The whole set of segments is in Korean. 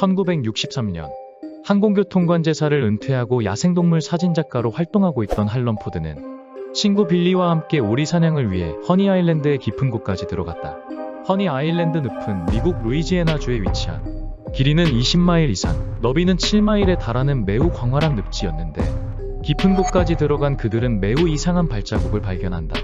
1963년 항공교통관제사를 은퇴하고 야생동물 사진작가로 활동하고 있던 할런 포드는 친구 빌리와 함께 오리 사냥을 위해 허니 아일랜드의 깊은 곳까지 들어갔다. 허니 아일랜드 늪은 미국 루이지애나주에 위치한 길이는 20마일 이상, 너비는 7마일에 달하는 매우 광활한 늪지였는데 깊은 곳까지 들어간 그들은 매우 이상한 발자국을 발견한다.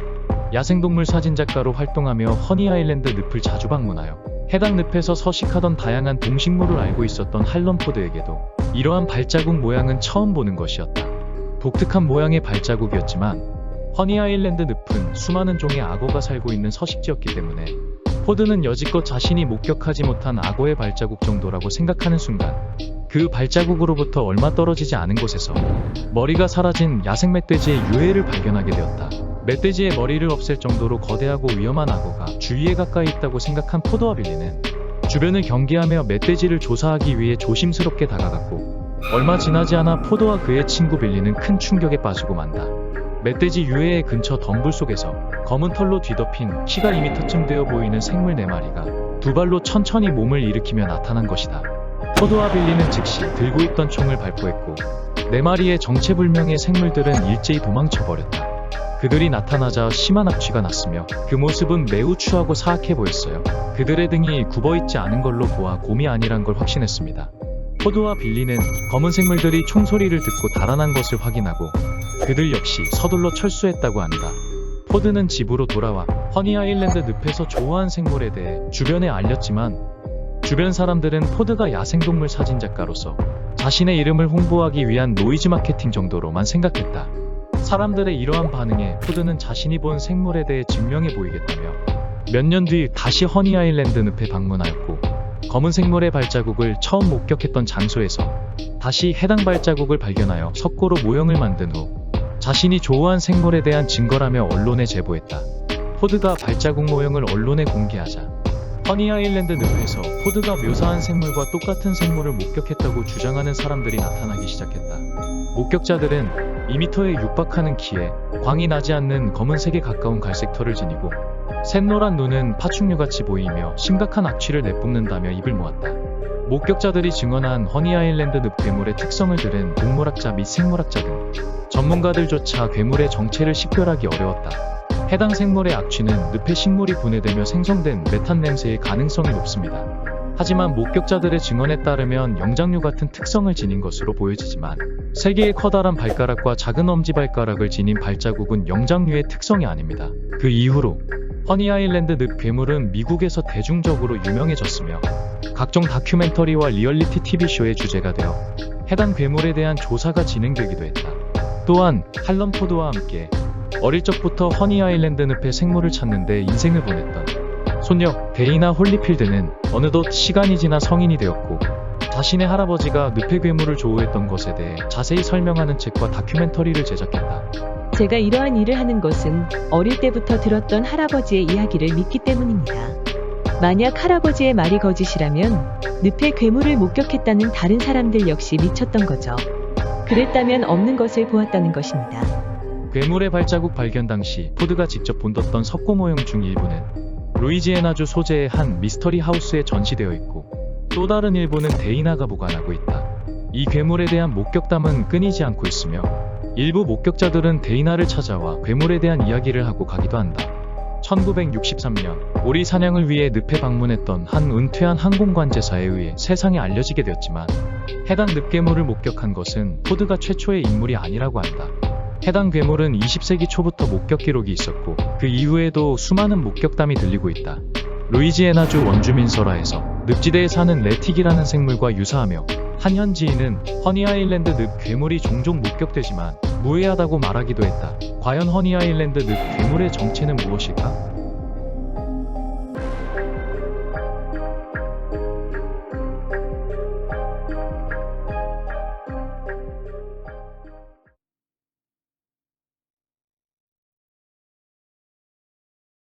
야생동물 사진작가로 활동하며 허니 아일랜드 늪을 자주 방문하여 해당 늪에서 서식하던 다양한 동식물을 알고 있었던 할런 포드에게도 이러한 발자국 모양은 처음 보는 것이었다. 독특한 모양의 발자국이었지만 허니 아일랜드 늪은 수많은 종의 악어가 살고 있는 서식지였기 때문에 포드는 여지껏 자신이 목격하지 못한 악어의 발자국 정도라고 생각하는 순간 그 발자국으로부터 얼마 떨어지지 않은 곳에서 머리가 사라진 야생 멧돼지의 유해를 발견하게 되었다. 멧돼지의 머리를 없앨 정도로 거대하고 위험한 악어가 주위에 가까이 있다고 생각한 포드와 빌리는 주변을 경계하며 멧돼지를 조사하기 위해 조심스럽게 다가갔고 얼마 지나지 않아 포드와 그의 친구 빌리는 큰 충격에 빠지고 만다. 멧돼지 유해의 근처 덤불 속에서 검은 털로 뒤덮인 키가 2m쯤 되어 보이는 생물 4마리가 두 발로 천천히 몸을 일으키며 나타난 것이다. 포드와 빌리는 즉시 들고 있던 총을 발포했고 4마리의 정체불명의 생물들은 일제히 도망쳐버렸다. 그들이 나타나자 심한 악취가 났으며 그 모습은 매우 추하고 사악해 보였어요. 그들의 등이 굽어있지 않은 걸로 보아 곰이 아니란 걸 확신했습니다. 포드와 빌리는 검은 생물들이 총소리를 듣고 달아난 것을 확인하고 그들 역시 서둘러 철수했다고 한다. 포드는 집으로 돌아와 허니 아일랜드 늪에서 조화한 생물에 대해 주변에 알렸지만 주변 사람들은 포드가 야생동물 사진작가로서 자신의 이름을 홍보하기 위한 노이즈 마케팅 정도로만 생각했다. 사람들의 이러한 반응에 포드는 자신이 본 생물에 대해 증명해 보이겠다며 몇 년 뒤 다시 허니 아일랜드 늪에 방문하였고 검은 생물의 발자국을 처음 목격했던 장소에서 다시 해당 발자국을 발견하여 석고로 모형을 만든 후 자신이 조우한 생물에 대한 증거라며 언론에 제보했다. 포드가 발자국 모형을 언론에 공개하자 허니 아일랜드 늪에서 포드가 묘사한 생물과 똑같은 생물을 목격했다고 주장하는 사람들이 나타나기 시작했다. 목격자들은 2m에 육박하는 키에 광이 나지 않는 검은색에 가까운 갈색 털을 지니고 샛노란 눈은 파충류같이 보이며 심각한 악취를 내뿜는다며 입을 모았다. 목격자들이 증언한 허니 아일랜드 늪 괴물의 특성을 들은 동물학자 및 생물학자 등 전문가들조차 괴물의 정체를 식별하기 어려웠다. 해당 생물의 악취는 늪에 식물이 분해되며 생성된 메탄 냄새의 가능성이 높습니다. 하지만 목격자들의 증언에 따르면 영장류 같은 특성을 지닌 것으로 보여지지만 3개의 커다란 발가락과 작은 엄지발가락을 지닌 발자국은 영장류의 특성이 아닙니다. 그 이후로 허니 아일랜드 늪 괴물은 미국에서 대중적으로 유명해졌으며 각종 다큐멘터리와 리얼리티 TV쇼의 주제가 되어 해당 괴물에 대한 조사가 진행되기도 했다. 또한 할런 포드와 함께 어릴 적부터 허니 아일랜드 늪의 생물을 찾는 데 인생을 보냈던 손녀 데이나 홀리필드는 어느덧 시간이 지나 성인이 되었고 자신의 할아버지가 늪의 괴물을 조우했던 것에 대해 자세히 설명하는 책과 다큐멘터리를 제작했다. 제가 이러한 일을 하는 것은 어릴 때부터 들었던 할아버지의 이야기를 믿기 때문입니다. 만약 할아버지의 말이 거짓이라면 늪의 괴물을 목격했다는 다른 사람들 역시 미쳤던 거죠. 그랬다면 없는 것을 보았다는 것입니다. 괴물의 발자국 발견 당시 포드가 직접 본뒀던 석고 모형 중 일부는 루이지애나주 소재의 한 미스터리 하우스에 전시되어 있고 또 다른 일부는 데이나가 보관하고 있다. 이 괴물에 대한 목격담은 끊이지 않고 있으며 일부 목격자들은 데이나를 찾아와 괴물에 대한 이야기를 하고 가기도 한다. 1963년 오리 사냥을 위해 늪에 방문했던 한 은퇴한 항공관제사에 의해 세상에 알려지게 되었지만 해당 늪괴물을 목격한 것은 포드가 최초의 인물이 아니라고 한다. 해당 괴물은 20세기 초부터 목격 기록이 있었고 그 이후에도 수많은 목격담이 들리고 있다. 루이지애나주 원주민 설화에서 늪지대에 사는 레틱이라는 생물과 유사하며 한 현지인은 허니 아일랜드 늪 괴물이 종종 목격되지만 무해하다고 말하기도 했다. 과연 허니 아일랜드 늪 괴물의 정체는 무엇일까?